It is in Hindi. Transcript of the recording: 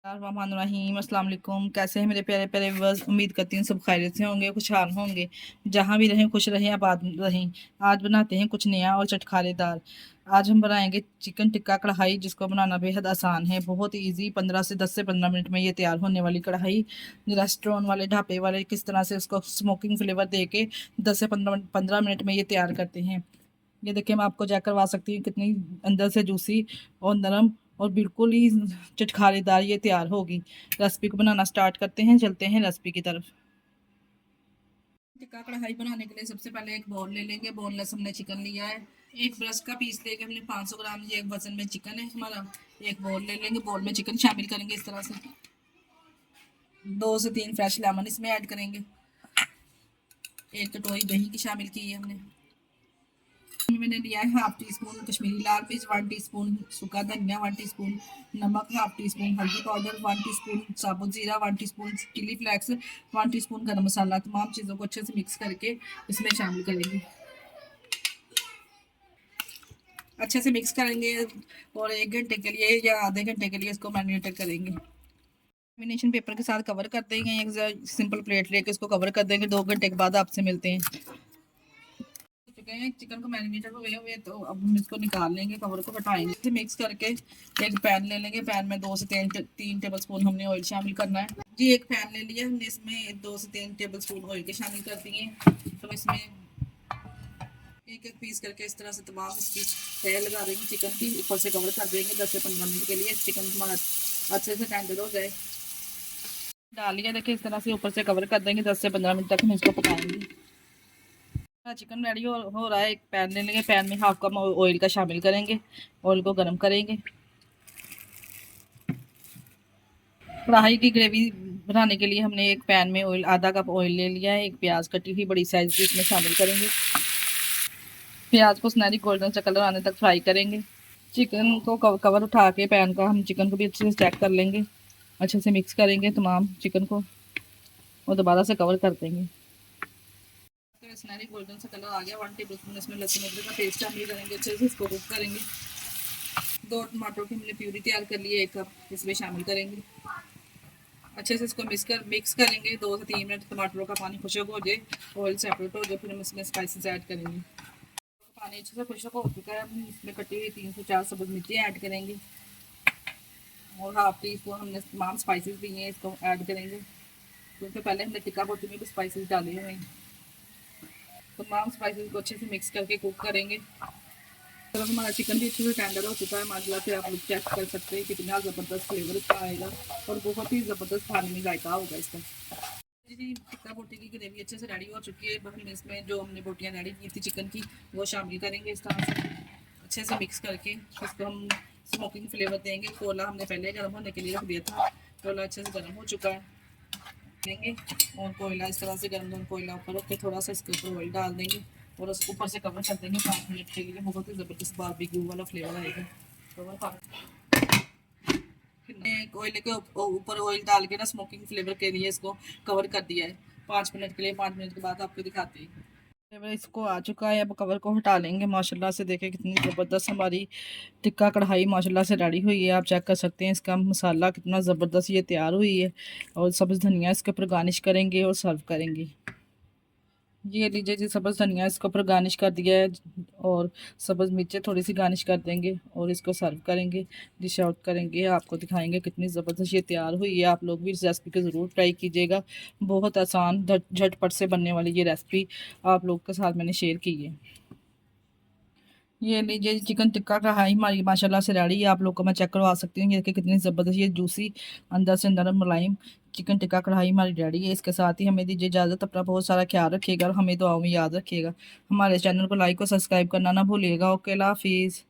रहीम अस्सलाम वालेकुम। कैसे हैं मेरे प्यारे प्यारे व्यूअर्स। उम्मीद करती हूँ सब खैरियत से होंगे, खुशहाल होंगे, जहाँ भी रहें खुश रहें, आबाद रहें। आज बनाते हैं कुछ नया और चटखारेदार। आज हम बनाएंगे चिकन टिक्का कढ़ाई, जिसको बनाना बेहद आसान है, बहुत ही ईजी। 10 से 15 मिनट में ये तैयार होने वाली कढ़ाई। रेस्टोरेंट वाले ढाबे वाले किस तरह से उसको स्मोकिंग फ्लेवर दे के 10 से 15 मिनट में ये तैयार करते हैं। ये देखिए, मैं आपको चेक करवा सकती हूँ कितनी अंदर से जूसी और नरम और बिल्कुल ही चटखारेदार ये तैयार होगी। रेसिपी को बनाना स्टार्ट करते हैं, चलते हैं रेसिपी की तरफ। टिक्का कढ़ाई बनाने के लिए सबसे पहले एक बाउल ले लेंगे। बोनलेस हमने चिकन लिया है। एक ब्रश का पीस लेके हमने 500 ग्राम, ये एक वजन में चिकन है हमारा। एक बाउल ले लेंगे, बाउल में चिकन शामिल करेंगे इस तरह से। 2 से 3 फ्रेश लेमन इसमें ऐड करेंगे। एक कटोरी दही की शामिल की है हमने। मैंने लिया है हाफ टी स्पून कश्मीरी लाल मिर्च, 1 टीस्पून सूखा धनिया, 1 टीस्पून नमक, हाफ टी स्पून हल्दी पाउडर, 1 टीस्पून साबुत जीरा, 1 टीस्पून चिली फ्लेक्स, 1 टीस्पून गरम मसाला। तमाम चीज़ों को अच्छे से मिक्स करके इसमें शामिल करेंगे। अच्छे से मिक्स करेंगे और 1 घंटे के लिए या आधे घंटे के लिए इसको मैरिनेट करेंगे। लेमिनेशन पेपर के साथ कवर कर देंगे। एक सिंपल प्लेट लेके इसको कवर कर देंगे। 2 घंटे के बाद आपसे मिलते हैं। चिकन को मैरिनेटेड हुए हुए, तो अब हम इसको निकाल लेंगे, कवर को हटाएंगे। मिक्स करके एक पैन ले लेंगे। पैन में 2 से 3 टेबल स्पून हमने ऑयल शामिल करना है जी। एक पैन ले लिया हमने, इसमें 2 से 3 टेबल स्पून ऑयल के शामिल कर दिए। तो इसमें एक एक पीस करके इस तरह से तमाम इसकी तह लगा देंगे चिकन की। ऊपर से कवर कर देंगे 10 से 15 मिनट के लिए, चिकन हमारा अच्छे से टेंडर हो जाए। डालिए, देखिए इस तरह से ऊपर से कवर कर देंगे। 10 से 15 मिनट तक हम इसको पकाएंगे। चिकन रेडी हो रहा है। एक पैन ले लेंगे, पैन में हाफ कप ऑयल का शामिल करेंगे। ऑयल को गर्म करेंगे। कढ़ाई की ग्रेवी बनाने के लिए हमने एक पैन में आधा कप ऑयल ले लिया है। एक प्याज कटी हुई बड़ी साइज की इसमें शामिल करेंगे। प्याज को सुनहरी गोल्डन सा कलर आने तक फ्राई करेंगे। चिकन को कवर उठा के पैन का हम चिकन को भी अच्छे से चेक कर लेंगे। अच्छे से मिक्स करेंगे तमाम चिकन को और दोबारा से कवर कर देंगे। सुनहरी गोल्डन सा कलर आ गया। 1 टेबल स्पून इसमें लहसुन अदरक का पेस्ट शामिल करेंगे। अच्छे से इसको कुक करेंगे। 2 टमाटरों की हमने प्यूरी तैयार कर ली है, 1 कप इसमें शामिल करेंगे। अच्छे से इसको मिक्स करेंगे। 2 से 3 मिनट टमाटरों का पानी खुशक हो जाए, ऑयल सेपरेट हो जाए, फिर हम इसमें स्पाइसेस ऐड करेंगे। पानी अच्छे से खुशक हो चुका है। हम इसमें कटी हुई 3 से 4 सब्ज़ मिर्ची ऐड करेंगे और हाफ टी स्पून हमने तमाम स्पाइसेस दी हैं, इसको ऐड करेंगे, क्योंकि पहले हमने टिक्का बोटी में भी स्पाइसेस डाले हुए हैं। तमाम स्पाइसेस को अच्छे से मिक्स करके कुक करेंगे। तो हमारा चिकन भी अच्छे से टेंडर हो चुका है माशाल्लाह से। आप लोग चेक कर सकते हैं कितना ज़बरदस्त फ्लेवर इसका आएगा और बहुत ही ज़बरदस्त खाने में जायका होगा इसका जी। टिक्का बोटी की ग्रेवी अच्छे से रेडी हो चुकी है। हम इसमें जो हमने बोटियाँ रेडी की थी चिकन की, वो शामिल करेंगे इस तरह से अच्छे से मिक्स करके। इसको हम स्मोकिंग फ्लेवर देंगे। कोयला हमने पहले गर्म होने के लिए रख दिया था। कोयला अच्छे से गर्म हो चुका है देंगे और कोयला इस तरह से गर्म कोयला ऊपर रख के थोड़ा सा इसके ऊपर ऑयल डाल देंगे और उसको ऊपर से कवर कर देंगे 5 मिनट के लिए। बहुत ही ज़बरदस्त बारबेक्यू वाला फ्लेवर आएगा। कोयले के ऊपर ऑयल डाल के ना स्मोकिंग फ्लेवर के लिए इसको कवर कर दिया है 5 मिनट के लिए। 5 मिनट के बाद आपको दिखाते हैं फ्लेवर इसको आ चुका है। अब कवर को हटा लेंगे। माशाल्लाह से देखें कितनी ज़बरदस्त हमारी टिक्का कढ़ाई माशाल्लाह से रेडी हुई है। आप चेक कर सकते हैं इसका मसाला कितना ज़बरदस्त ये तैयार हुई है। और सब्ज़ धनिया इसके ऊपर गार्निश करेंगे और सर्व करेंगे। ये लीजिए जी, सब्ज़ धनिया इसके ऊपर गार्निश कर दिया है और सब्ज़ मिर्चें थोड़ी सी गार्निश कर देंगे और इसको सर्व करेंगे, डिश आउट करेंगे। आपको दिखाएंगे कितनी ज़बरदस्त ये तैयार हुई है। आप लोग भी इस रेसिपी को ज़रूर ट्राई कीजिएगा। बहुत आसान झटपट से बनने वाली ये रेसिपी आप लोग के साथ मैंने शेयर की है। ये लीजिए चिकन टिक्का कढ़ाई हमारी माशाल्लाह से रेडी है। आप लोग को मैं चेक करवा सकती हूँ। ये देखिए कितनी ज़बरदस्त ये जूसी अंदर से नरम मुलायम चिकन टिक्का कढ़ाई हमारी रेडी है। इसके साथ ही हमें दीजिए इजाज़त। अपना बहुत सारा ख्याल रखिएगा और हमें दुआओं में याद रखिएगा। हमारे चैनल को लाइक और सब्सक्राइब करना ना भूलिएगा। ओके, अल्लाह हाफिज़।